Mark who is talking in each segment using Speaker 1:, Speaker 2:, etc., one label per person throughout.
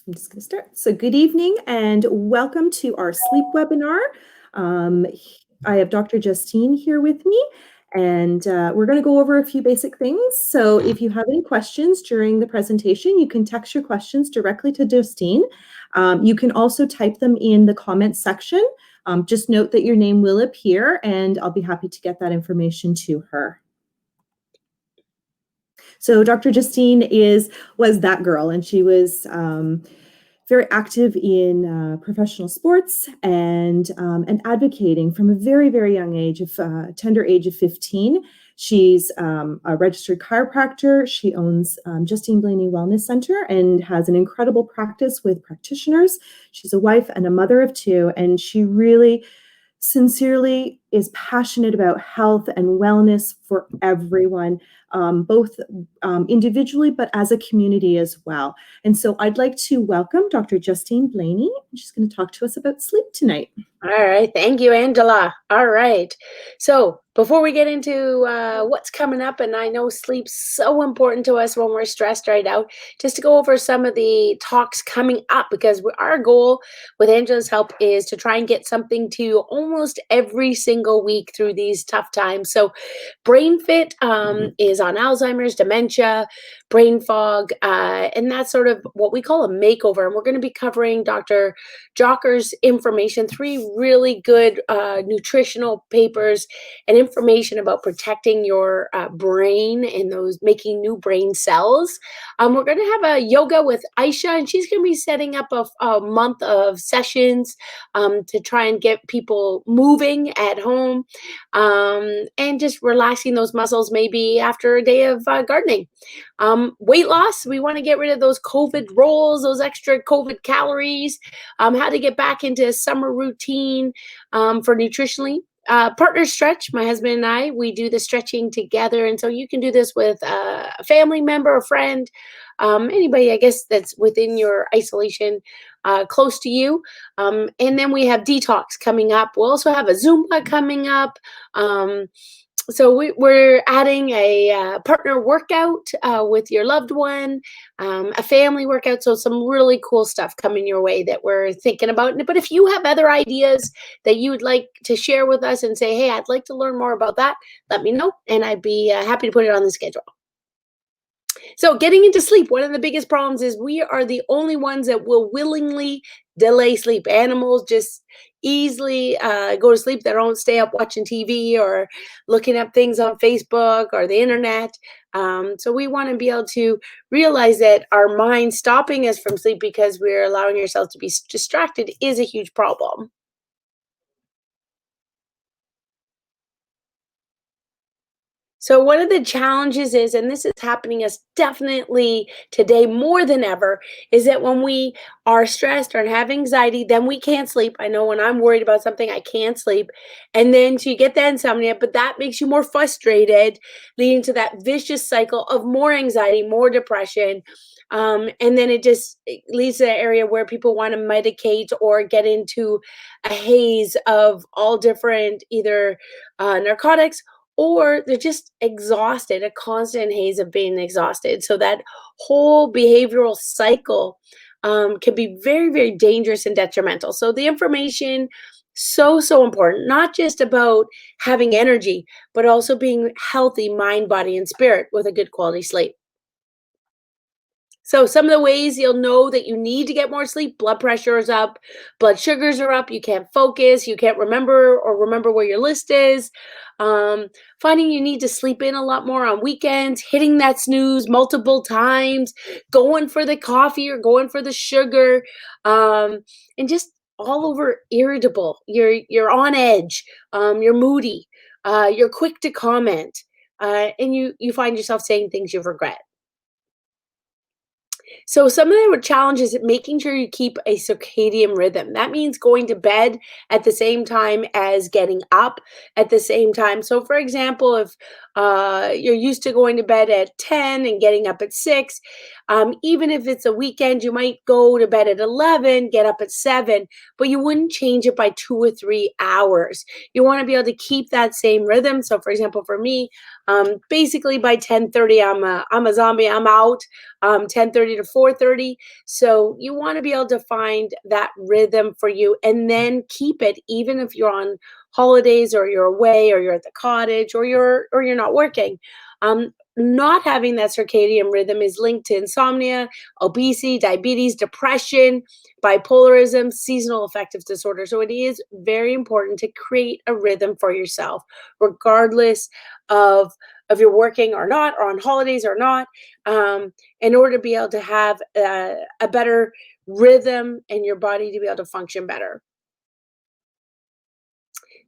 Speaker 1: I'm just going to start. So good evening and welcome to our sleep webinar. I have Dr. Justine here with me, and we're going to go over a few basic things. So if you have any questions during the presentation, you can text your questions directly to Justine. You can also type them in the comments section. Just note that your name will appear, and I'll be happy to get that information to her. So Dr. Justine was that girl, and she was very active in professional sports and advocating from a very, very young age, tender age of 15. She's a registered chiropractor. She owns Justine Blainey Wellness Center and has an incredible practice with practitioners. She's a wife and a mother of two, and she really sincerely is passionate about health and wellness for everyone, both individually, but as a community as well. And so I'd like to welcome Dr. Justine Blainey. She's going to talk to us about sleep tonight.
Speaker 2: All right. Thank you, Angela. All right. So before we get into what's coming up, and I know sleep's so important to us when we're stressed right now, just to go over some of the talks coming up, because our goal with Angela's help is to try and get something to you almost every single week through these tough times. So Brain Fit is on Alzheimer's, dementia, brain fog, and that's sort of what we call a makeover. And we're going to be covering Dr. Jocker's information, 3 really good nutritional papers and information about protecting your brain and those making new brain cells. We're going to have a yoga with Aisha, and she's going to be setting up a month of sessions to try and get people moving at home and just relaxing those muscles maybe after a day of gardening. Weight loss, we want to get rid of those COVID rolls, those extra COVID calories, how to get back into a summer routine for nutritionally. Partner stretch, my husband and I, we do the stretching together. And so you can do this with a family member, a friend, anybody, I guess, that's within your isolation close to you. And then we have detox coming up. We'll also have a Zumba coming up. So we're adding a partner workout with your loved one, a family workout. So some really cool stuff coming your way that we're thinking about. But if you have other ideas that you would like to share with us and say, hey, I'd like to learn more about that, let me know. And I'd be happy to put it on the schedule. So getting into sleep, one of the biggest problems is we are the only ones that will willingly delay sleep. Animals just easily go to sleep. They don't stay up watching TV or looking up things on Facebook or the internet. So we want to be able to realize that our mind stopping us from sleep because we're allowing ourselves to be distracted is a huge problem. So one of the challenges is, and this is happening us definitely today more than ever, is that when we are stressed or have anxiety, then we can't sleep. I know when I'm worried about something, I can't sleep. And then so you get that insomnia, but that makes you more frustrated, leading to that vicious cycle of more anxiety, more depression. And then it leads to an area where people want to medicate or get into a haze of all different either narcotics, or they're just exhausted, a constant haze of being exhausted. So that whole behavioral cycle can be very, very dangerous and detrimental. So the information, so important, not just about having energy, but also being healthy mind, body, and spirit with a good quality sleep. So some of the ways you'll know that you need to get more sleep: blood pressure is up, blood sugars are up, you can't focus, you can't remember where your list is, finding you need to sleep in a lot more on weekends, hitting that snooze multiple times, going for the coffee or going for the sugar, and just all over irritable. You're on edge, you're moody, you're quick to comment, and you find yourself saying things you regret. So some of the challenges is making sure you keep a circadian rhythm. That means going to bed at the same time as getting up at the same time. So for example, if you're used to going to bed at 10 and getting up at 6, even if it's a weekend, you might go to bed at 11, get up at 7, but you wouldn't change it by 2 or 3 hours. You want to be able to keep that same rhythm. So for example, for me, Basically by 10:30, I'm a zombie. I'm out. 10:30 to 4:30. So you want to be able to find that rhythm for you and then keep it, even if you're on holidays or you're away or you're at the cottage or you're not working. Not having that circadian rhythm is linked to insomnia, obesity, diabetes, depression, bipolarism, seasonal affective disorder. So it is very important to create a rhythm for yourself, regardless of if you're working or not, or on holidays or not, in order to be able to have a better rhythm and your body to be able to function better.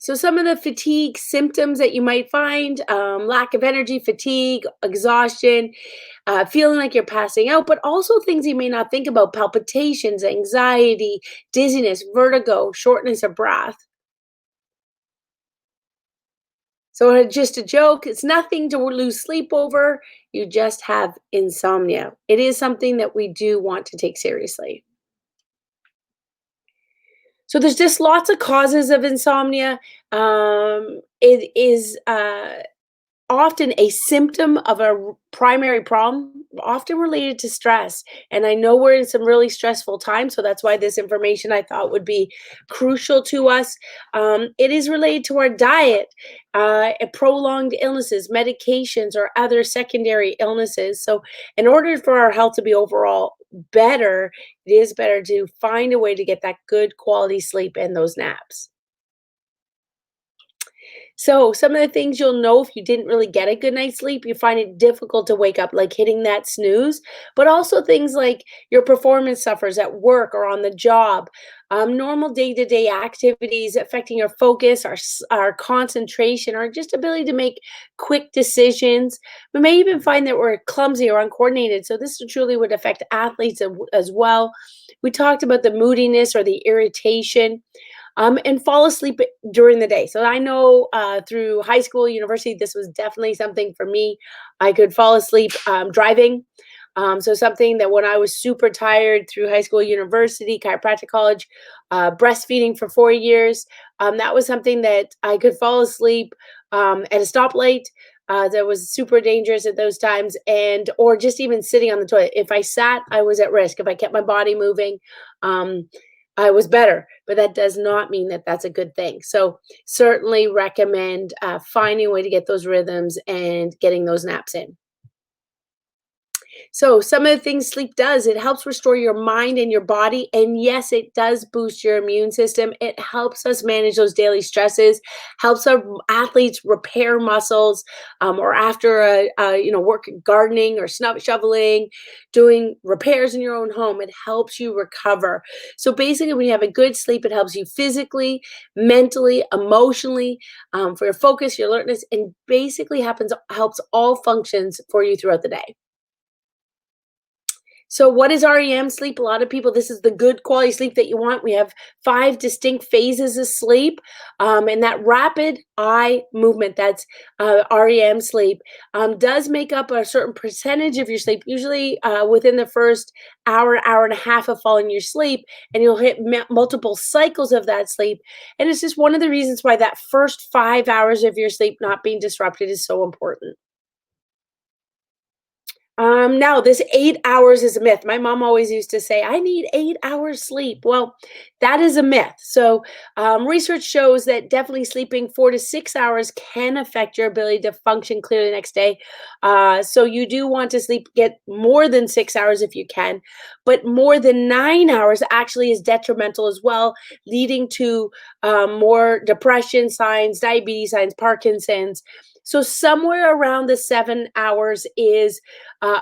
Speaker 2: So some of the fatigue symptoms that you might find, lack of energy, fatigue, exhaustion, feeling like you're passing out, but also things you may not think about: palpitations, anxiety, dizziness, vertigo, shortness of breath. So just a joke, it's nothing to lose sleep over. You just have insomnia. It is something that we do want to take seriously. So there's just lots of causes of insomnia. It is often a symptom of a primary problem, often related to stress. And I know we're in some really stressful times, so that's why this information I thought would be crucial to us. It is related to our diet, prolonged illnesses, medications, or other secondary illnesses. So, in order for our health to be overall better, it is better to find a way to get that good quality sleep and those naps. So, some of the things you'll know if you didn't really get a good night's sleep, you find it difficult to wake up, like hitting that snooze, but also things like your performance suffers at work or on the job, normal day to day activities affecting your focus, our concentration, or just ability to make quick decisions. We may even find that we're clumsy or uncoordinated. So, this truly would affect athletes as well. We talked about the moodiness or the irritation, and fall asleep during the day. So I know through high school, university, this was definitely something for me. I could fall asleep driving. So something that when I was super tired through high school, university, chiropractic college, breastfeeding for 4 years, that was something that I could fall asleep at a stoplight. That was super dangerous at those times, and or just even sitting on the toilet. If I sat, I was at risk. If I kept my body moving, um, I was better, but that does not mean that that's a good thing. So certainly recommend finding a way to get those rhythms and getting those naps in. So, some of the things sleep does, it helps restore your mind and your body. And yes, it does boost your immune system. It helps us manage those daily stresses, helps our athletes repair muscles, or after work gardening or snow shoveling, doing repairs in your own home. It helps you recover. So basically, when you have a good sleep, it helps you physically, mentally, emotionally, for your focus, your alertness, and basically helps all functions for you throughout the day. So, what is REM sleep? A lot of people, this is the good quality sleep that you want. We have five distinct phases of sleep, and that rapid eye movement, that's REM sleep, does make up a certain percentage of your sleep, usually within the first hour, hour and a half of falling your sleep, and you'll hit multiple cycles of that sleep. And it's just one of the reasons why that first 5 hours of your sleep not being disrupted is so important. Now this 8 hours is a myth. My mom always used to say, I need 8 hours sleep. Well, that is a myth. So, research shows that definitely sleeping 4 to 6 hours can affect your ability to function clearly the next day. So, you do want to get more than 6 hours if you can, but more than 9 hours actually is detrimental as well, leading to more depression signs, diabetes signs, Parkinson's. So, somewhere around the 7 hours is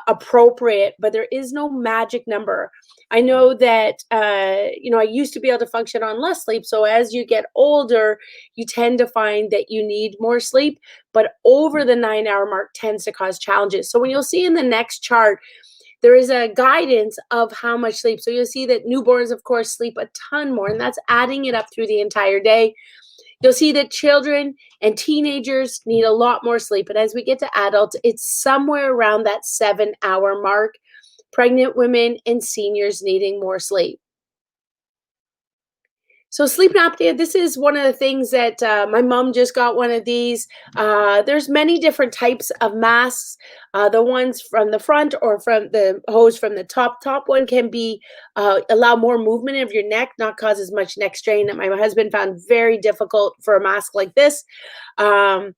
Speaker 2: appropriate, but there is no magic number. I know that, I used to be able to function on less sleep. So as you get older, you tend to find that you need more sleep, but over the 9 hour mark tends to cause challenges. So when you'll see in the next chart, there is a guidance of how much sleep. So you'll see that newborns, of course, sleep a ton more, and that's adding it up through the entire day. You'll see that children and teenagers need a lot more sleep. And as we get to adults, it's somewhere around that 7 hour mark. Pregnant women and seniors needing more sleep. So sleep apnea, this is one of the things that my mom just got one of these. There's many different types of masks. The ones from the front or from the hose from the top. Top one can be allow more movement of your neck, not cause as much neck strain that my husband found very difficult for a mask like this. Um,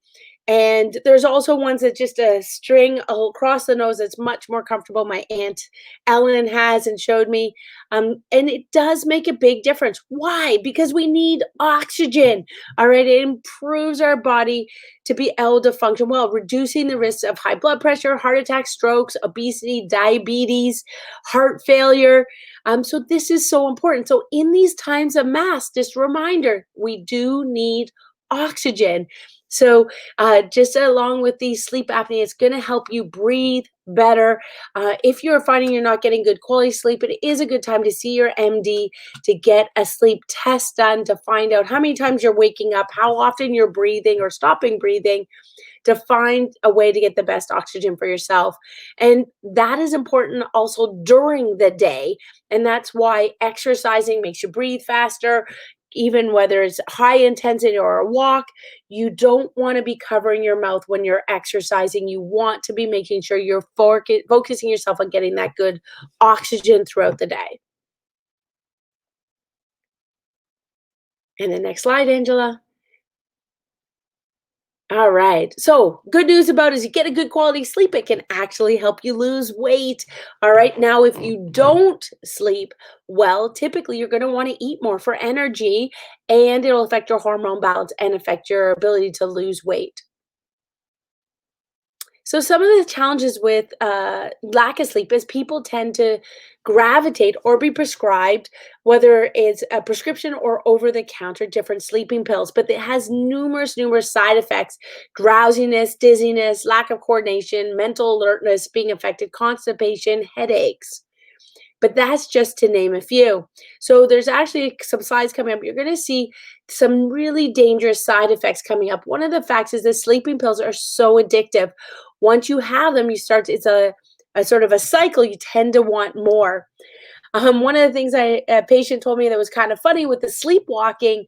Speaker 2: and there's also ones that just a string across the nose that's much more comfortable. My aunt Ellen has and showed me. And it does make a big difference. Why? Because we need oxygen. All right. It improves our body to be able to function well, reducing the risks of high blood pressure, heart attack, strokes, obesity, diabetes, heart failure. So this is so important. So in these times of mass, just a reminder, we do need oxygen. So just along with the sleep apnea, it's going to help you breathe better. If you're finding you're not getting good quality sleep, it is a good time to see your MD to get a sleep test done to find out how many times you're waking up, how often you're breathing or stopping breathing, to find a way to get the best oxygen for yourself. And that is important also during the day. And that's why exercising makes you breathe faster. Even whether it's high intensity or a walk, you don't want to be covering your mouth when you're exercising. You want to be making sure you're focusing yourself on getting that good oxygen throughout the day. And the next slide, Angela. All right. So, good news about is you get a good quality sleep, it can actually help you lose weight. All right. Now, if you don't sleep well, typically you're going to want to eat more for energy, and it'll affect your hormone balance and affect your ability to lose weight. So some of the challenges with lack of sleep is people tend to gravitate or be prescribed, whether it's a prescription or over the counter, different sleeping pills, but it has numerous side effects: drowsiness, dizziness, lack of coordination, mental alertness being affected, constipation, headaches. But that's just to name a few. So there's actually some slides coming up. You're going to see some really dangerous side effects coming up. One of the facts is that sleeping pills are so addictive. Once you have them, you start, it's a sort of a cycle. You tend to want more. One of the things a patient told me that was kind of funny with the sleepwalking,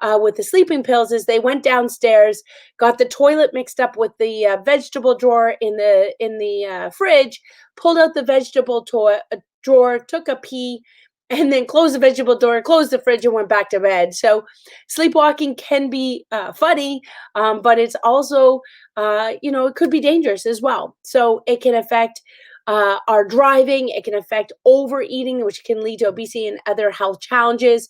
Speaker 2: with the sleeping pills, is they went downstairs, got the toilet mixed up with the vegetable drawer in the fridge, pulled out the drawer, took a pee, and then closed the vegetable drawer, closed the fridge, and went back to bed. So sleepwalking can be funny, but it's also, it could be dangerous as well. So it can affect our driving. It can affect overeating, which can lead to obesity and other health challenges.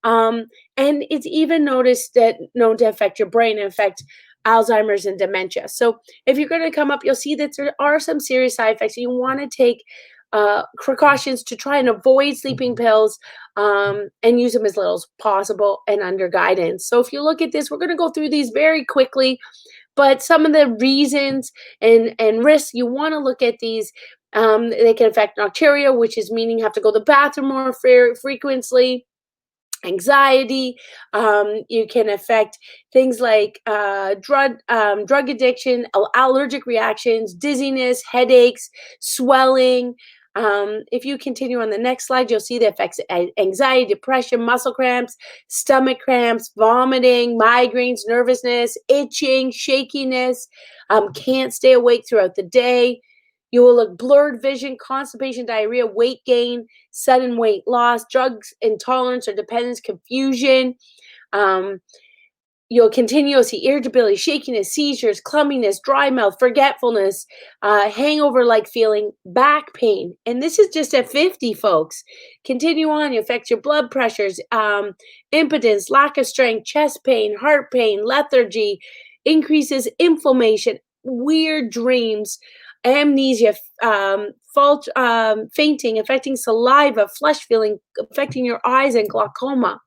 Speaker 2: And it's even known to affect your brain and affect Alzheimer's and dementia. So if you're going to come up, you'll see that there are some serious side effects. You want to take precautions to try and avoid sleeping pills, and use them as little as possible and under guidance. So if you look at this, we're going to go through these very quickly, but some of the reasons and risks, you want to look at these. They can affect nocturia, which is meaning you have to go to the bathroom more frequently. Anxiety. You can affect things like drug addiction, allergic reactions, dizziness, headaches, swelling. If you continue on the next slide, you'll see the effects: anxiety, depression, muscle cramps, stomach cramps, vomiting, migraines, nervousness, itching, shakiness, can't stay awake throughout the day. You will look blurred vision, constipation, diarrhea, weight gain, sudden weight loss, drugs intolerance or dependence, confusion. Um, you'll see irritability, shakiness, seizures, clumsiness, dry mouth, forgetfulness, hangover-like feeling, back pain. And this is just at 50, folks. Continue on. It affects your blood pressures, impotence, lack of strength, chest pain, heart pain, lethargy, increases inflammation, weird dreams, amnesia, fainting, affecting saliva, flesh feeling, affecting your eyes, and glaucoma.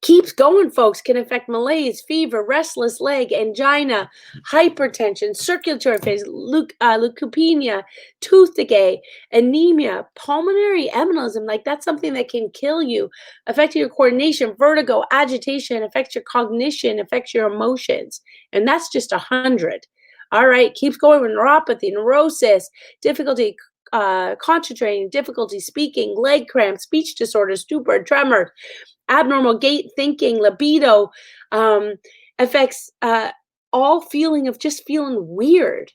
Speaker 2: Keeps going, folks. Can affect malaise, fever, restless leg, angina, hypertension, circulatory phase, leukopenia, tooth decay, anemia, pulmonary embolism. Like, that's something that can kill you, affecting your coordination, vertigo, agitation, affects your cognition, affects your emotions. And that's just 100. All right, keeps going with neuropathy, neurosis, difficulty concentrating, difficulty speaking, leg cramps, speech disorders, stupor, tremor, abnormal gait, thinking, libido, um, affects all feeling of just feeling weird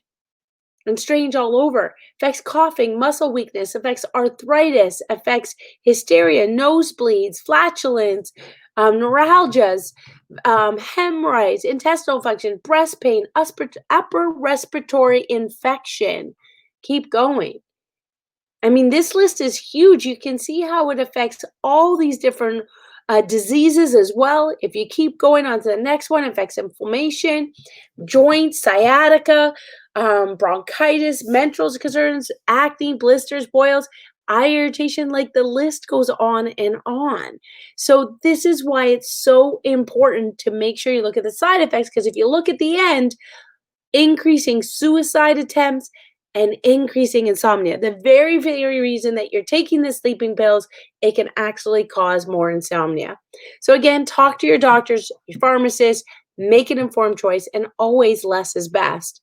Speaker 2: and strange all over, affects coughing, muscle weakness, affects arthritis, affects hysteria, nosebleeds, flatulence, neuralgias, hemorrhoids, intestinal function, breast pain, upper respiratory infection. Keep going. I mean, this list is huge. You can see how it affects all these different diseases as well. If you keep going on to the next one, affects inflammation, joints, sciatica, bronchitis, mental concerns, acne, blisters, boils, eye irritation, like the list goes on and on. So this is why it's so important to make sure you look at the side effects, because if you look at the end, increasing suicide attempts and increasing insomnia. The very, very reason that you're taking the sleeping pills, it can actually cause more insomnia. So again, talk to your doctors, your pharmacists, make an informed choice, and always less is best.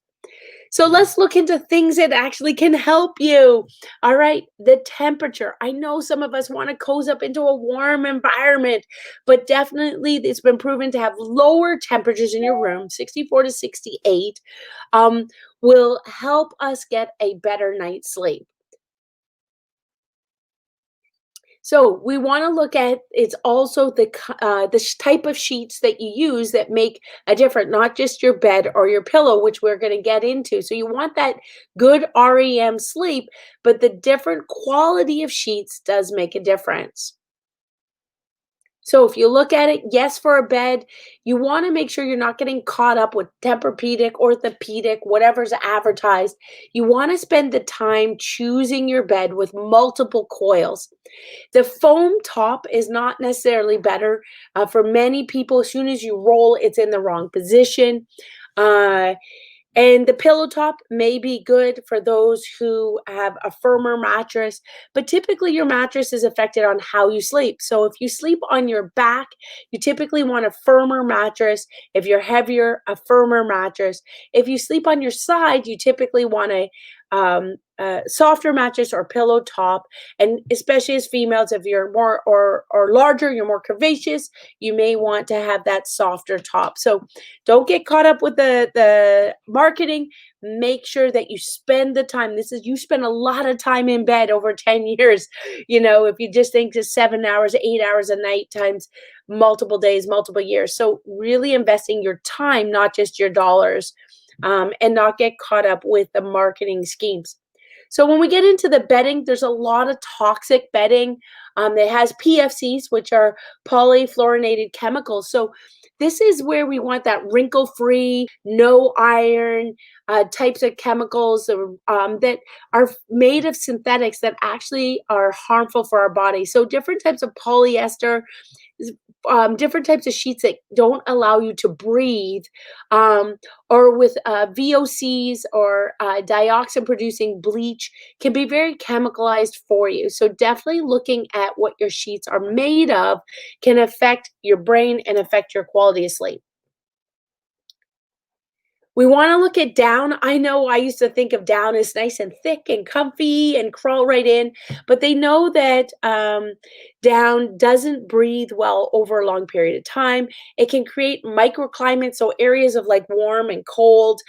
Speaker 2: So let's look into things that actually can help you. All right, the temperature. I know some of us want to cozy up into a warm environment, but definitely it's been proven to have lower temperatures in your room, 64 to 68, um, will help us get a better night's sleep. So we want to look at it's also the type of sheets that you use that make a difference, not just your bed or your pillow, which we're going to get into. So you want that good REM sleep, but the different quality of sheets does make a difference. So if you look at it, yes, for a bed, you want to make sure you're not getting caught up with Tempur-Pedic, orthopedic, whatever's advertised. You want to spend the time choosing your bed with multiple coils. The foam top is not necessarily better. For many people, as soon as you roll, it's in the wrong position. Uh, and the pillow top may be good for those who have a firmer mattress, but typically your mattress is affected on how you sleep. So if you sleep on your back, you typically want a firmer mattress. If you're heavier, a firmer mattress. If you sleep on your side, you typically want a softer mattress or pillow top. And especially as females, if you're more or larger, you're more curvaceous, you may want to have that softer top. So don't get caught up with the marketing. Make sure that you spend the time. You spend a lot of time in bed over 10 years. If you just think to 7 hours, 8 hours a night times multiple days, multiple years. So really investing your time, not just your dollars, and not get caught up with the marketing schemes. So when we get into the bedding, there's a lot of toxic bedding that has PFCs, which are polyfluorinated chemicals. So this is where we want that wrinkle-free, no iron types of chemicals that are made of synthetics that actually are harmful for our body. So different types of polyester, different types of sheets that don't allow you to breathe, or with VOCs or dioxin producing bleach can be very chemicalized for you. So definitely looking at what your sheets are made of can affect your brain and affect your quality of sleep. We want to look at down. I know I used to think of down as nice and thick and comfy and crawl right in, but they know that down doesn't breathe well over a long period of time. It can create microclimates, so areas of like warm and cold.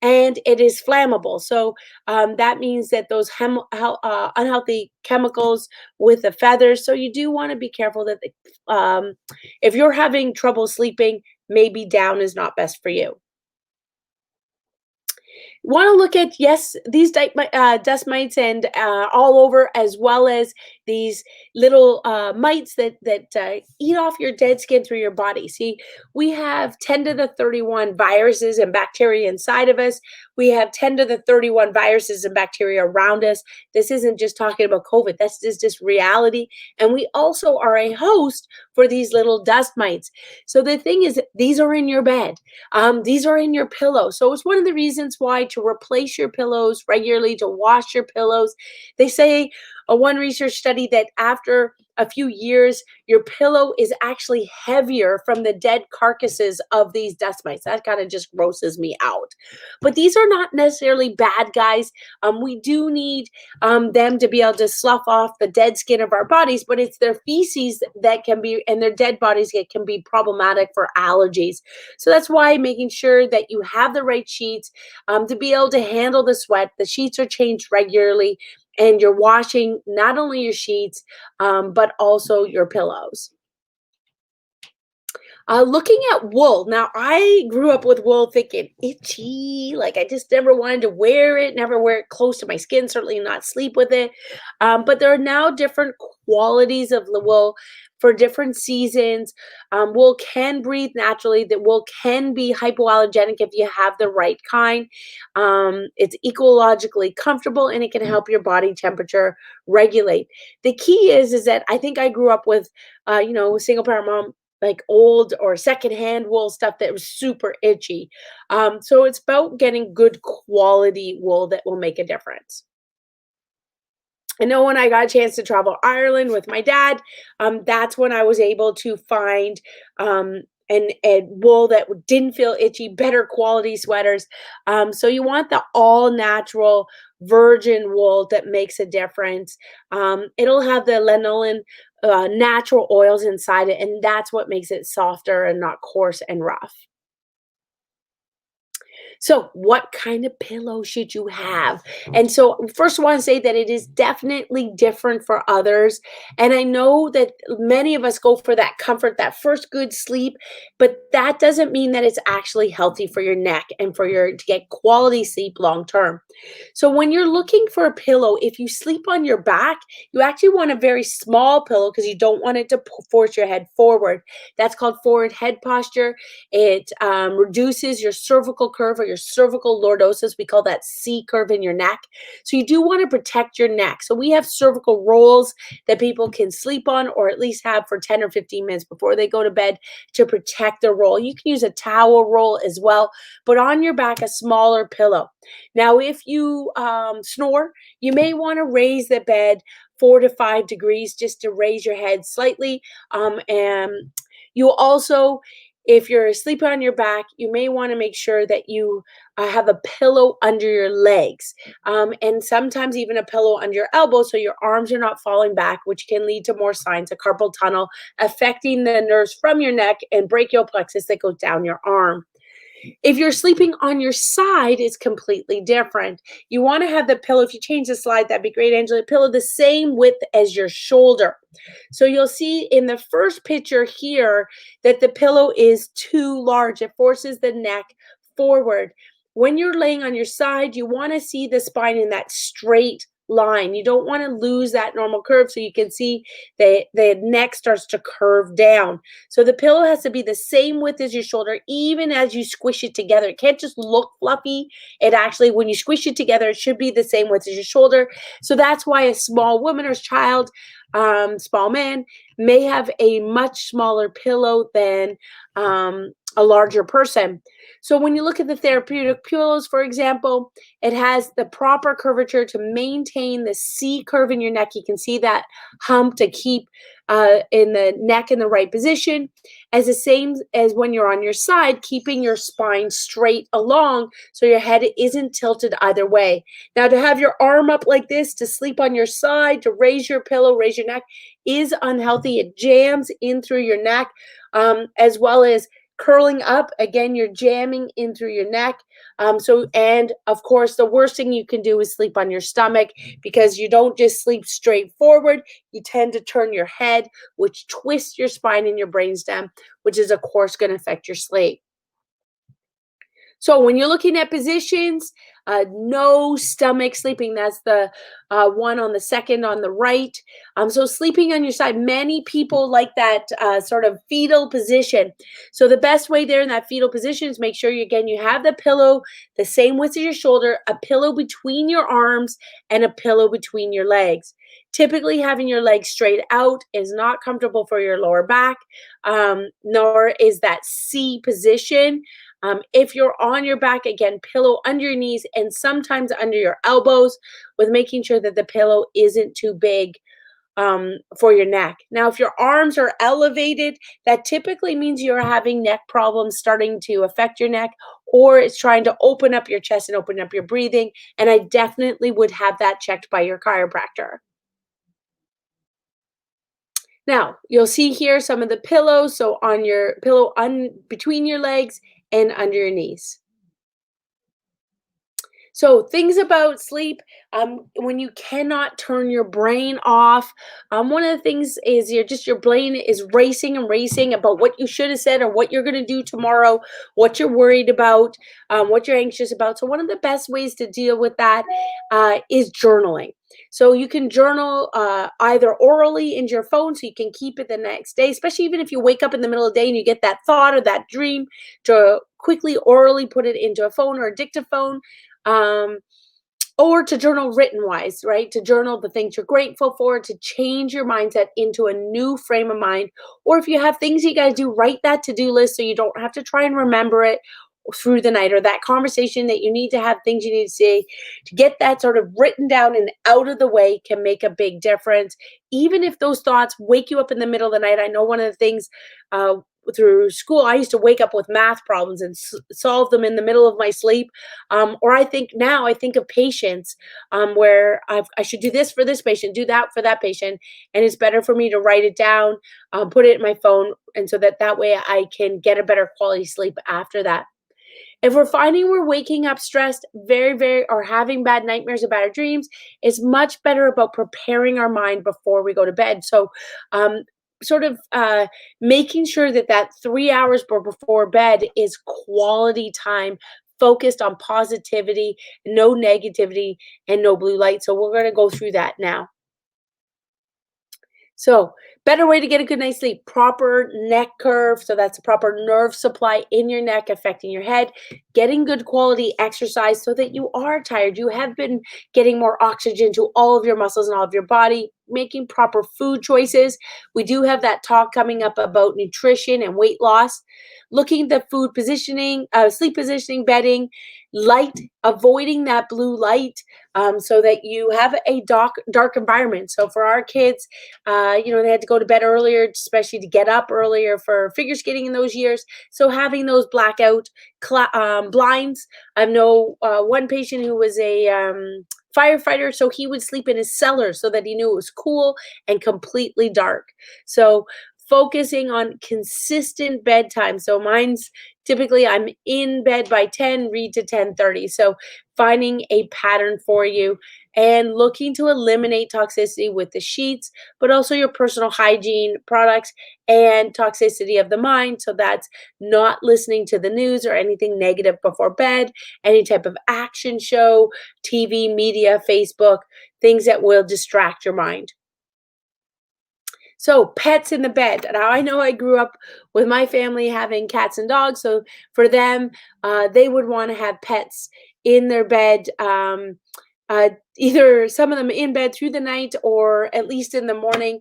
Speaker 2: And it is flammable. So that means that those unhealthy chemicals with the feathers. So you do want to be careful that if you're having trouble sleeping, maybe down is not best for you. Want to look at, yes, these dust mites and all over, as well as these little mites that eat off your dead skin through your body. See, we have 10 to the 31 viruses and bacteria inside of us. We have 10 to the 31 viruses and bacteria around us. This isn't just talking about COVID. That's just reality. And we also are a host for these little dust mites. So the thing is, these are in your bed. These are in your pillow. So it's one of the reasons why to replace your pillows regularly, to wash your pillows. They say one research study that after a few years, your pillow is actually heavier from the dead carcasses of these dust mites. That kind of just grosses me out. But these are not necessarily bad guys. We do need them to be able to slough off the dead skin of our bodies, but it's their feces that can be, and their dead bodies that can be problematic for allergies. So that's why making sure that you have the right sheets to be able to handle the sweat. The sheets are changed regularly, and you're washing not only your sheets, but also your pillows. Looking at wool. Now, I grew up with wool thinking itchy, like I just never wanted to wear it, never wear it close to my skin, certainly not sleep with it. But there are now different qualities of the wool for different seasons. Wool can breathe naturally. That wool can be hypoallergenic if you have the right kind. It's ecologically comfortable, and it can help your body temperature regulate. The key is that I think I grew up with, single parent mom, like old or secondhand wool stuff that was super itchy. So it's about getting good quality wool that will make a difference. I know when I got a chance to travel Ireland with my dad, that's when I was able to find and wool that didn't feel itchy, better quality sweaters. So you want the all natural virgin wool that makes a difference. It'll have the lanolin natural oils inside it, and that's what makes it softer and not coarse and rough. So, what kind of pillow should you have? And so, first, I want to say that it is definitely different for others. And I know that many of us go for that comfort, that first good sleep, but that doesn't mean that it's actually healthy for your neck and for your to get quality sleep long term. So, when you're looking for a pillow, if you sleep on your back, you actually want a very small pillow because you don't want it to force your head forward. That's called forward head posture. It reduces your cervical curve or your cervical lordosis. We call that C curve in your neck. So you do want to protect your neck. So we have cervical rolls that people can sleep on or at least have for 10 or 15 minutes before they go to bed to protect their roll. You can use a towel roll as well, but on your back, a smaller pillow. Now, if you snore, you may want to raise the bed 4 to 5 degrees just to raise your head slightly. And you also, if you're asleep on your back, you may want to make sure that you have a pillow under your legs, and sometimes even a pillow under your elbow so your arms are not falling back, which can lead to more signs of carpal tunnel, affecting the nerves from your neck and brachial plexus that goes down your arm. If you're sleeping on your side, it's completely different. You want to have the pillow, if you change the slide, that'd be great, Angela, pillow the same width as your shoulder. So you'll see in the first picture here that the pillow is too large. It forces the neck forward. When you're laying on your side, you want to see the spine in that straight line. You don't want to lose that normal curve, so you can see the neck starts to curve down. So the pillow has to be the same width as your shoulder, even as you squish it together. It can't just look fluffy. It actually, when you squish it together, it should be the same width as your shoulder. So that's why a small woman or child, small man, may have a much smaller pillow than a larger person. So when you look at the therapeutic pillows, for example, it has the proper curvature to maintain the C curve in your neck. You can see that hump to keep in the neck in the right position, as the same as when you're on your side, keeping your spine straight along so your head isn't tilted either way. Now, to have your arm up like this, to sleep on your side, to raise your pillow, raise your neck, is unhealthy. It jams in through your neck, as well as curling up. Again, you're jamming in through your neck. And of course, the worst thing you can do is sleep on your stomach, because you don't just sleep straight forward. You tend to turn your head, which twists your spine and your brainstem, which is, of course, going to affect your sleep. So when you're looking at positions, no stomach sleeping. That's the one on the second on the right. So sleeping on your side, many people like that sort of fetal position. So the best way there in that fetal position is make sure you have the pillow the same width as your shoulder, a pillow between your arms, and a pillow between your legs. Typically, having your legs straight out is not comfortable for your lower back, nor is that C position. If you're on your back, again, pillow under your knees and sometimes under your elbows, with making sure that the pillow isn't too big for your neck. Now, if your arms are elevated, that typically means you're having neck problems starting to affect your neck, or it's trying to open up your chest and open up your breathing. And I definitely would have that checked by your chiropractor. Now, you'll see here some of the pillows. So on your pillow between your legs and under your knees. So things about sleep, when you cannot turn your brain off, one of the things is your brain is racing and racing about what you should have said or what you're going to do tomorrow, what you're worried about, what you're anxious about. So one of the best ways to deal with that is journaling. So you can journal either orally in your phone, so you can keep it the next day, especially even if you wake up in the middle of the day and you get that thought or that dream, to quickly orally put it into a phone or a dictaphone, um, or to journal written wise, right? To journal the things you're grateful for, to change your mindset into a new frame of mind. Or if you have things you guys do, write that to-do list so you don't have to try and remember it through the night, or that conversation that you need to have, things you need to say, to get that sort of written down and out of the way can make a big difference. Even if those thoughts wake you up in the middle of the night. I know one of the things through school, I used to wake up with math problems and solve them in the middle of my sleep. Or I think of patients, where I should do this for this patient, do that for that patient. And it's better for me to write it down, put it in my phone. And so that way I can get a better quality sleep after that. If we're finding we're waking up stressed, or having bad nightmares or bad dreams, it's much better about preparing our mind before we go to bed. So, um, sort of making sure that 3 hours before bed is quality time, focused on positivity, no negativity, and no blue light. So we're going to go through that now. So, better way to get a good night's sleep: proper neck curve. So, that's a proper nerve supply in your neck affecting your head. Getting good quality exercise so that you are tired. You have been getting more oxygen to all of your muscles and all of your body. Making proper food choices. We do have that talk coming up about nutrition and weight loss. Looking at the food positioning, sleep positioning, bedding, light, avoiding that blue light, so that you have a dark environment. So, for our kids, they had to go to bed earlier, especially to get up earlier for figure skating in those years. So having those blackout blinds. I know one patient who was a firefighter, so he would sleep in his cellar so that he knew it was cool and completely dark. So focusing on consistent bedtime. So mine's typically I'm in bed by 10, read to 10:30. So finding a pattern for you and looking to eliminate toxicity with the sheets, but also your personal hygiene products and toxicity of the mind. So that's not listening to the news or anything negative before bed, any type of action show, TV, media, Facebook, things that will distract your mind. So, pets in the bed. Now, I know I grew up with my family having cats and dogs. So, for them, they would want to have pets in their bed, either some of them in bed through the night or at least in the morning.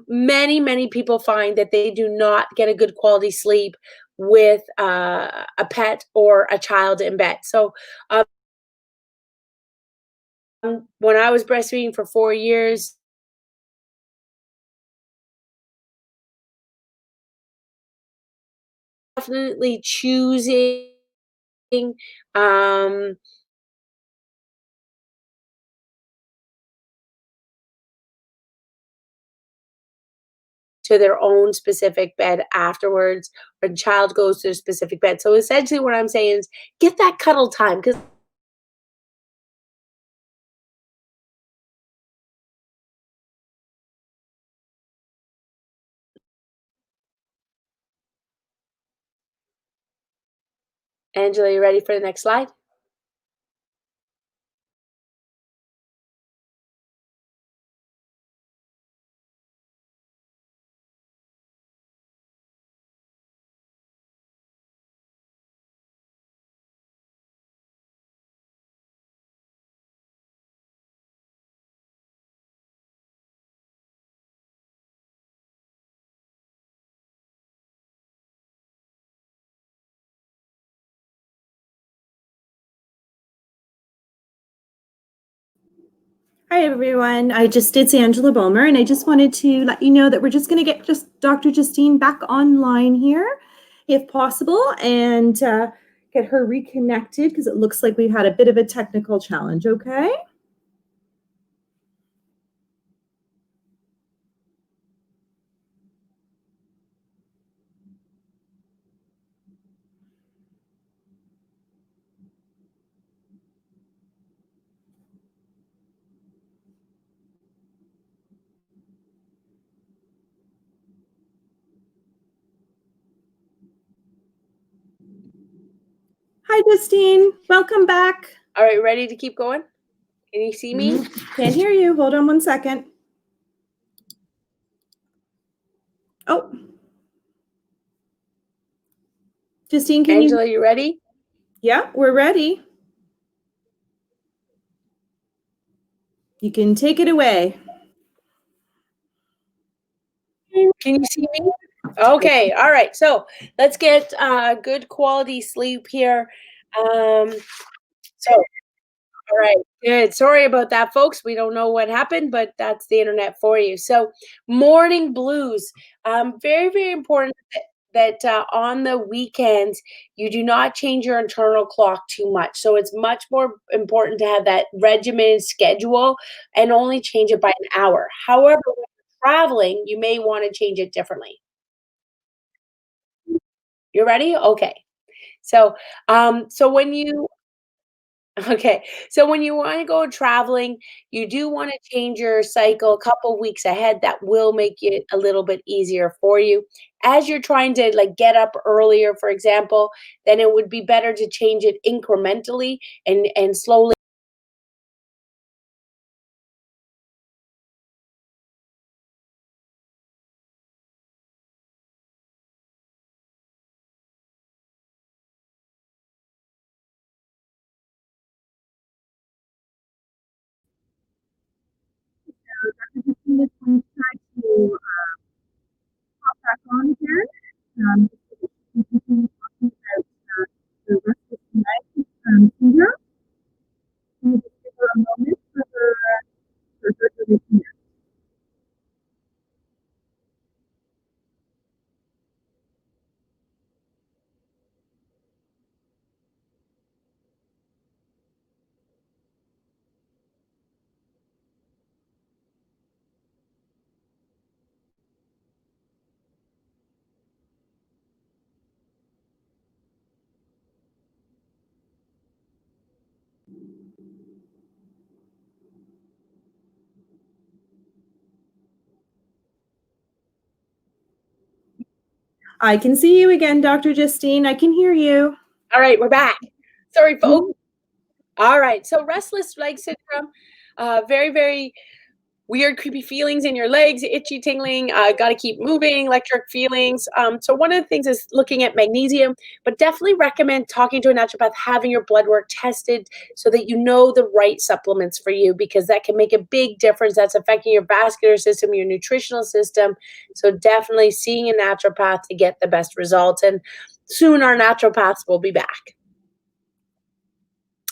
Speaker 2: Many people find that they do not get a good quality sleep with a pet or a child in bed. So, when I was breastfeeding for 4 years, definitely choosing um, to their own specific bed afterwards, or the child goes to a specific bed. So essentially, what I'm saying is get that cuddle time. Because, Angela, you ready for the next slide?
Speaker 1: Hi, everyone. It's Angela Bomer, and I just wanted to let you know that we're just going to get Dr. Justine back online here, if possible, and get her reconnected because it looks like we've had a bit of a technical challenge, okay? Hi, Justine. Welcome back.
Speaker 2: All right, ready to keep going? Can you see me?
Speaker 1: Can't hear you. Hold on one second. Oh. Justine, can
Speaker 2: Angela, you ready?
Speaker 1: Yeah, we're ready. You can take it away.
Speaker 2: Can you see me? Okay, all right. So let's get good quality sleep here. So all right, good. Sorry about that, folks. We don't know what happened, but that's the internet for you. So, morning blues. Very, very important that on the weekends you do not change your internal clock too much. So it's much more important to have that regimented schedule and only change it by an hour. However, when you're traveling, you may want to change it differently. You ready? Okay. So, so when you Okay. So when you wanna go traveling, you do wanna change your cycle a couple weeks ahead. That will make it a little bit easier for you. As you're trying to, like, get up earlier, for example, then it would be better to change it incrementally and slowly.
Speaker 1: Just try to hop back on again. Talking about the restless leg syndrome. Can you just give her a moment for her to reconnect? I can see you again, Dr. Justine. I can hear you.
Speaker 2: All right, we're back. Sorry, folks. All right. So restless leg syndrome, very, very weird, creepy feelings in your legs, itchy, tingling, got to keep moving, electric feelings. So one of the things is looking at magnesium, but definitely recommend talking to a naturopath, having your blood work tested so that you know the right supplements for you, because that can make a big difference. That's affecting your vascular system, your nutritional system. So definitely seeing a naturopath to get the best results. And soon our naturopaths will be back.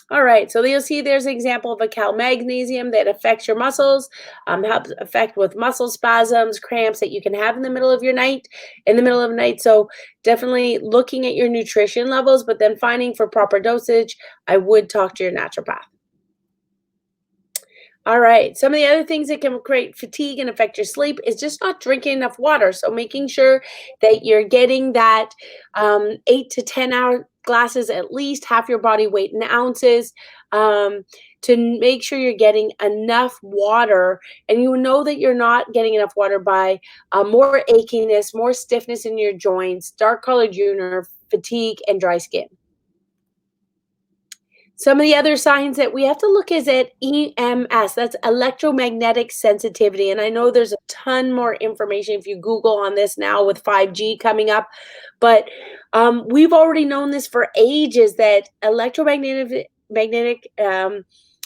Speaker 2: All right, so you'll see there's an example of a magnesium that affects your muscles, helps affect with muscle spasms, cramps that you can have in the middle of your night, in the middle of the night. So definitely looking at your nutrition levels, but then finding for proper dosage, I would talk to your naturopath. All right. Some of the other things that can create fatigue and affect your sleep is just not drinking enough water. So making sure that you're getting that 8 to 10 hour glasses, at least half your body weight in ounces, um, to make sure you're getting enough water. And you know that you're not getting enough water by more achiness, more stiffness in your joints, dark colored urine, fatigue, and dry skin. Some of the other signs that we have to look is at EMS, that's electromagnetic sensitivity. And I know there's a ton more information if you Google on this now with 5G coming up, but we've already known this for ages that electromagnetic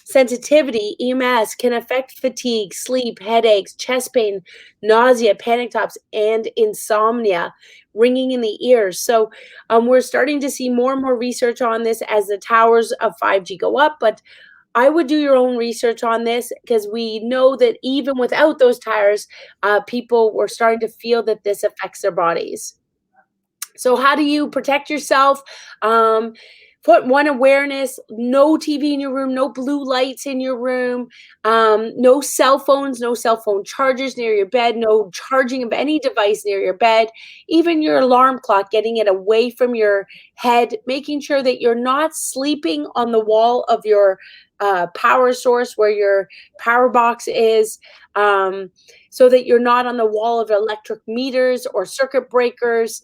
Speaker 2: sensitivity, EMS, can affect fatigue, sleep, headaches, chest pain, nausea, panic attacks, and insomnia, ringing in the ears. So we're starting to see more and more research on this as the towers of 5G go up, but I would do your own research on this because we know that even without those tires, people were starting to feel that this affects their bodies. So how do you protect yourself? Um, Put one awareness, no TV in your room, no blue lights in your room, no cell phones, no cell phone chargers near your bed, no charging of any device near your bed, even your alarm clock, getting it away from your head, making sure that you're not sleeping on the wall of your power source where your power box is. So that you're not on the wall of electric meters or circuit breakers,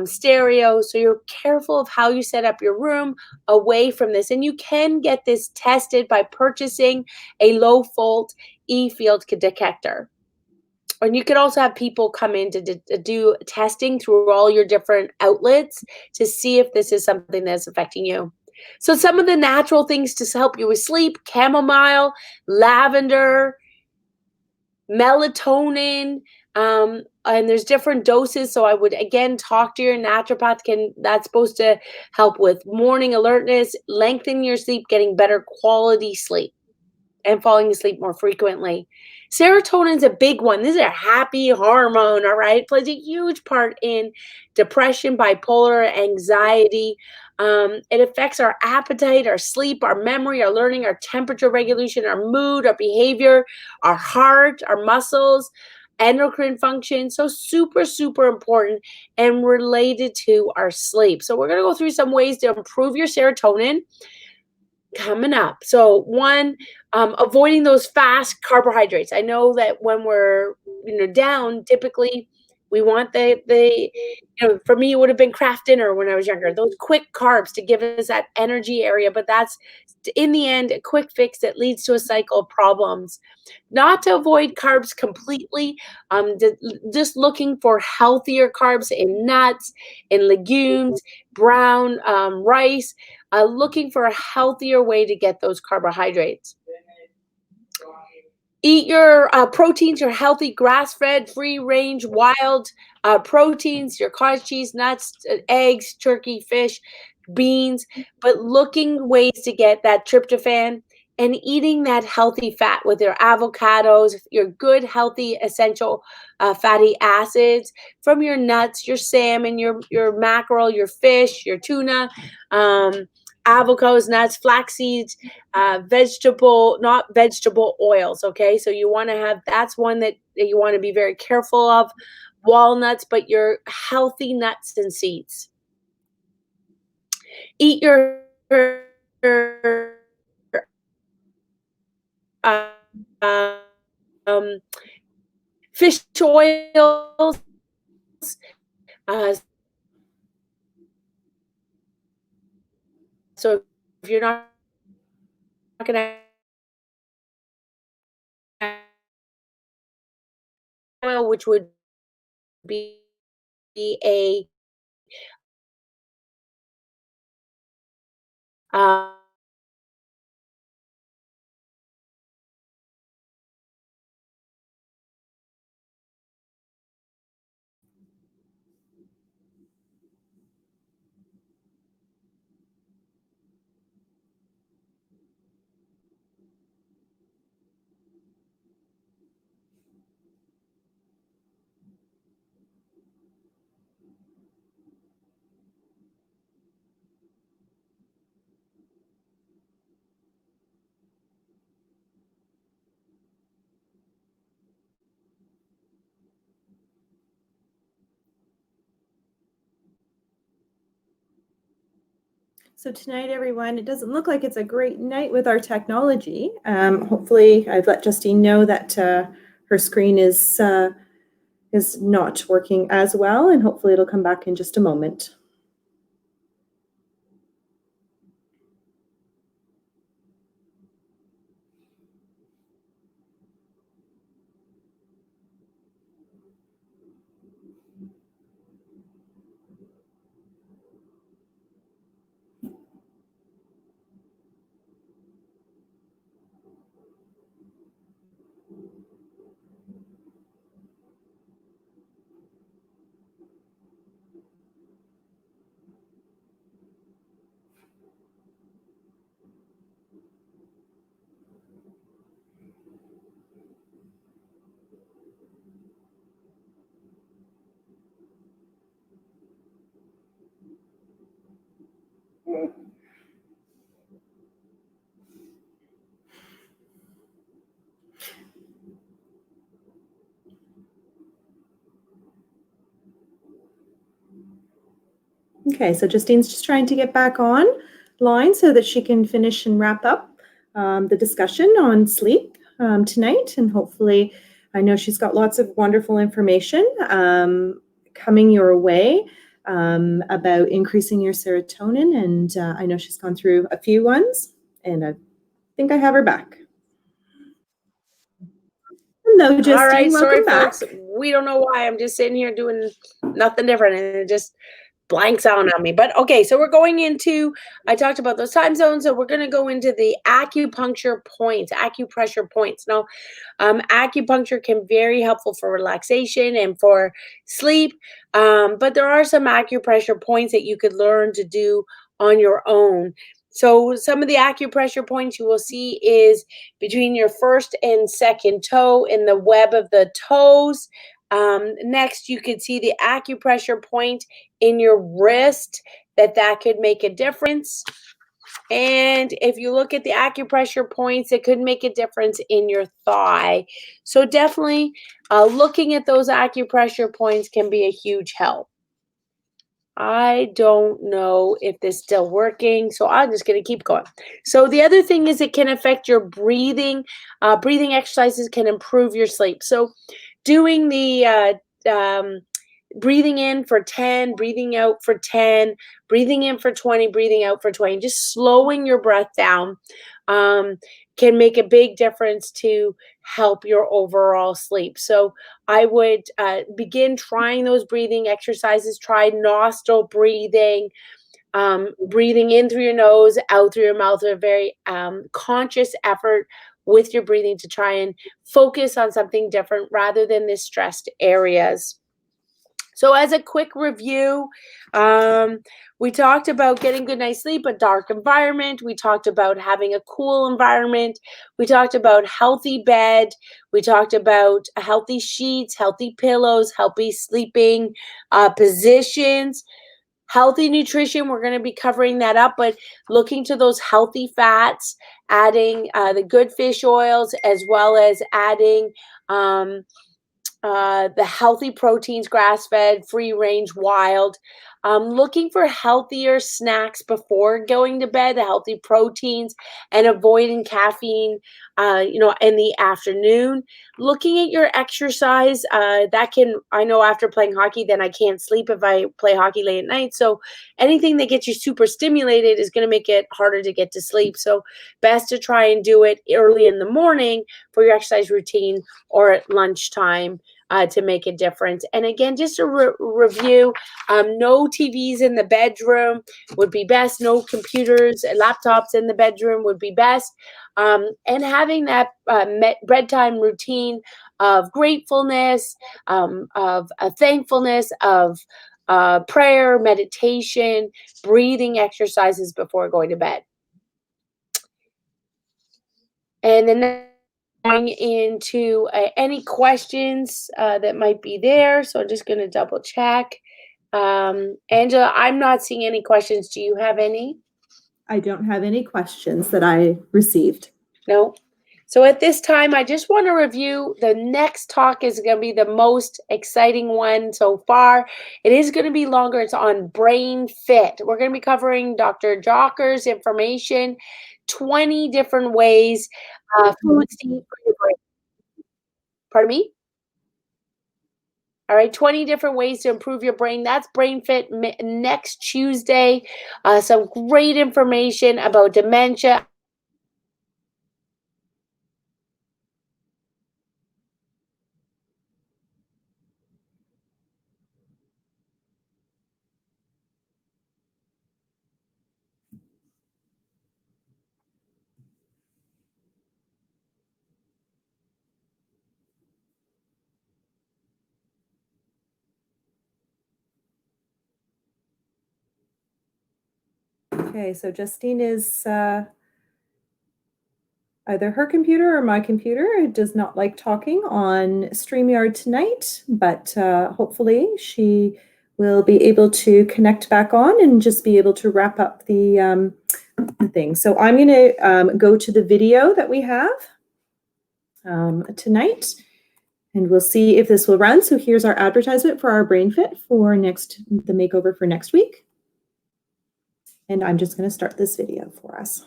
Speaker 2: stereo. So you're careful of how you set up your room away from this. And you can get this tested by purchasing a low fault e-field detector. And you can also have people come in to do testing through all your different outlets to see if this is something that's affecting you. So some of the natural things to help you with sleep: chamomile, lavender, melatonin, and there's different doses. So I would again talk to your naturopath. That's supposed to help with morning alertness, lengthen your sleep, getting better quality sleep, and falling asleep more frequently. Serotonin is a big one. This is a happy hormone, all right? Plays a huge part in depression, bipolar, anxiety. It affects our appetite, our sleep, our memory, our learning, our temperature regulation, our mood, our behavior, our heart, our muscles, endocrine function. So super, super important and related to our sleep. So we're going to go through some ways to improve your serotonin coming up. So one, avoiding those fast carbohydrates. I know that when we're down, typically we want for me it would have been Kraft Dinner when I was younger. Those quick carbs to give us that energy area, but that's in the end a quick fix that leads to a cycle of problems. Not to avoid carbs completely, just looking for healthier carbs in nuts, in legumes, brown rice, looking for a healthier way to get those carbohydrates. Eat your proteins, your healthy grass-fed, free-range, wild proteins, your cottage cheese, nuts, eggs, turkey, fish, beans, but looking ways to get that tryptophan and eating that healthy fat with your avocados, your good, healthy, essential fatty acids from your nuts, your salmon, your mackerel, your fish, your tuna, avocados, nuts, flax seeds, not vegetable oils. Okay. So you want to have, that's one that you want to be very careful of. Walnuts, but your healthy nuts and seeds. Eat your uh, um, fish oils. Uh, so if you're not going to oil, which would be a uh,
Speaker 1: So tonight, everyone, it doesn't look like it's a great night with our technology. Hopefully, I've let Justine know that her screen is not working as well, and hopefully it'll come back in just a moment. Okay, so Justine's just trying to get back on line so that she can finish and wrap up the discussion on sleep tonight. And hopefully, I know she's got lots of wonderful information coming your way about increasing your serotonin. And I know she's gone through a few ones, and I think I have her back. Hello, Justine.
Speaker 2: All right, sorry,
Speaker 1: Welcome back.
Speaker 2: folks. We don't know why. I'm just sitting here doing nothing different, and it just blanks out on me. But okay, so we're going into, I talked about those time zones, so we're going to go into the acupuncture points, acupressure points. Now, acupuncture can be very helpful for relaxation and for sleep, but there are some acupressure points that you could learn to do on your own. So some of the acupressure points you will see is between your first and second toe in the web of the toes. Next, you could see the acupressure point in your wrist, that could make a difference. And if you look at the acupressure points, it could make a difference in your thigh. So definitely looking at those acupressure points can be a huge help. I don't know if this is still working, so I'm just going to keep going. So the other thing is it can affect your breathing. Breathing exercises can improve your sleep. So doing the breathing in for 10, breathing out for 10, breathing in for 20, breathing out for 20, just slowing your breath down can make a big difference to help your overall sleep. So I would begin trying those breathing exercises. Try nostril breathing, breathing in through your nose, out through your mouth, a very conscious effort with your breathing to try and focus on something different rather than the stressed areas. So as a quick review, we talked about getting good night's sleep, a dark environment. We talked about having a cool environment. We talked about healthy bed. We talked about healthy sheets, healthy pillows, healthy sleeping positions. Healthy nutrition, we're going to be covering that up, but looking to those healthy fats, adding the good fish oils, as well as adding the healthy proteins, grass-fed, free-range, wild. Looking for healthier snacks before going to bed, the healthy proteins, and avoiding caffeine, in the afternoon. Looking at your exercise, I know after playing hockey, then I can't sleep if I play hockey late at night. So anything that gets you super stimulated is going to make it harder to get to sleep. So best to try and do it early in the morning for your exercise routine or at lunchtime. To make a difference. And again, just a review, no TVs in the bedroom would be best. No computers and laptops in the bedroom would be best. And having that bedtime routine of gratefulness, of thankfulness, of prayer, meditation, breathing exercises before going to bed. And then going into any questions that might be there. So I'm just going to double check. Angela, I'm not seeing any questions. Do you have any?
Speaker 1: I don't have any questions that I received.
Speaker 2: No. So at this time, I just want to review. The next talk is going to be the most exciting one so far. It is going to be longer. It's on brain fit. We're going to be covering Dr. Jocker's information, 20 different ways, foods to eat for your brain. Pardon me? All right, 20 different ways to improve your brain. That's Brain Fit next Tuesday. Some great information about dementia.
Speaker 1: Okay, so Justine is either her computer or my computer. It does not like talking on StreamYard tonight, but hopefully she we'll be able to connect back on and just be able to wrap up the thing. So I'm going to go to the video that we have tonight, and we'll see if this will run. So here's our advertisement for our Brain Fit for the makeover for next week. And I'm just going to start this video for us.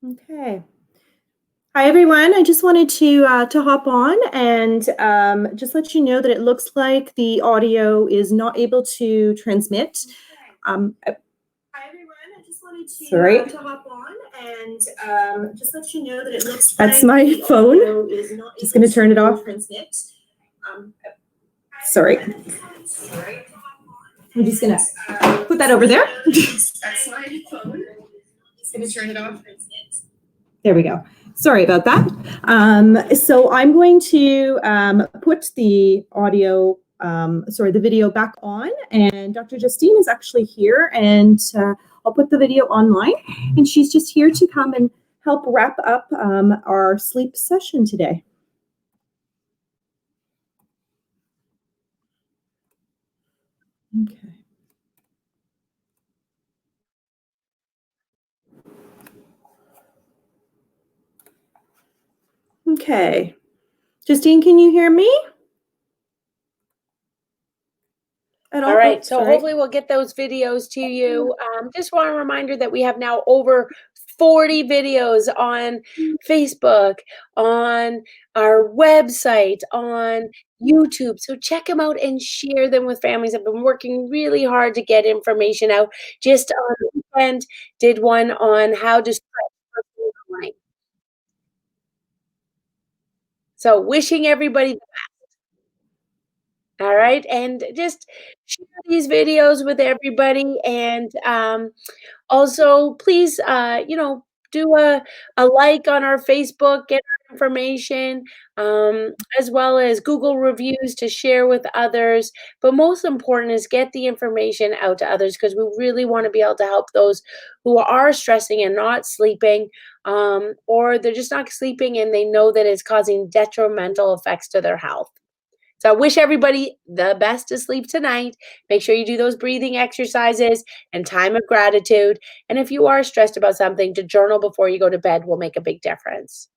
Speaker 1: Okay. Hi, everyone. I just wanted to hop on and just let you know that it looks like the audio is not able to transmit. Hi, everyone. I just wanted to hop on and just let you know that it looks that's like my phone. Just going to turn it off. Transmit. Sorry. I'm just going to put that over there. That's my phone. Just going to turn it off. There we go. Sorry about that. So I'm going to put the the video back on, and Dr. Justine is actually here, and I'll put the video online, and she's just here to come and help wrap up our sleep session today. Okay. Okay. Justine, can you hear me?
Speaker 2: All right, so hopefully we'll get those videos to you. Just want a reminder that we have now over 40 videos on Facebook, on our website, on YouTube. So check them out and share them with families. I've been working really hard to get information out. Just on the weekend, did one on how to stretch for the. So wishing everybody. All right, and just share these videos with everybody, and also please, do a like on our Facebook, get our information, as well as Google reviews to share with others. But most important is get the information out to others, because we really want to be able to help those who are stressing and not sleeping, or they're just not sleeping and they know that it's causing detrimental effects to their health. So I wish everybody the best to sleep tonight. Make sure you do those breathing exercises and time of gratitude. And if you are stressed about something, to journal before you go to bed will make a big difference.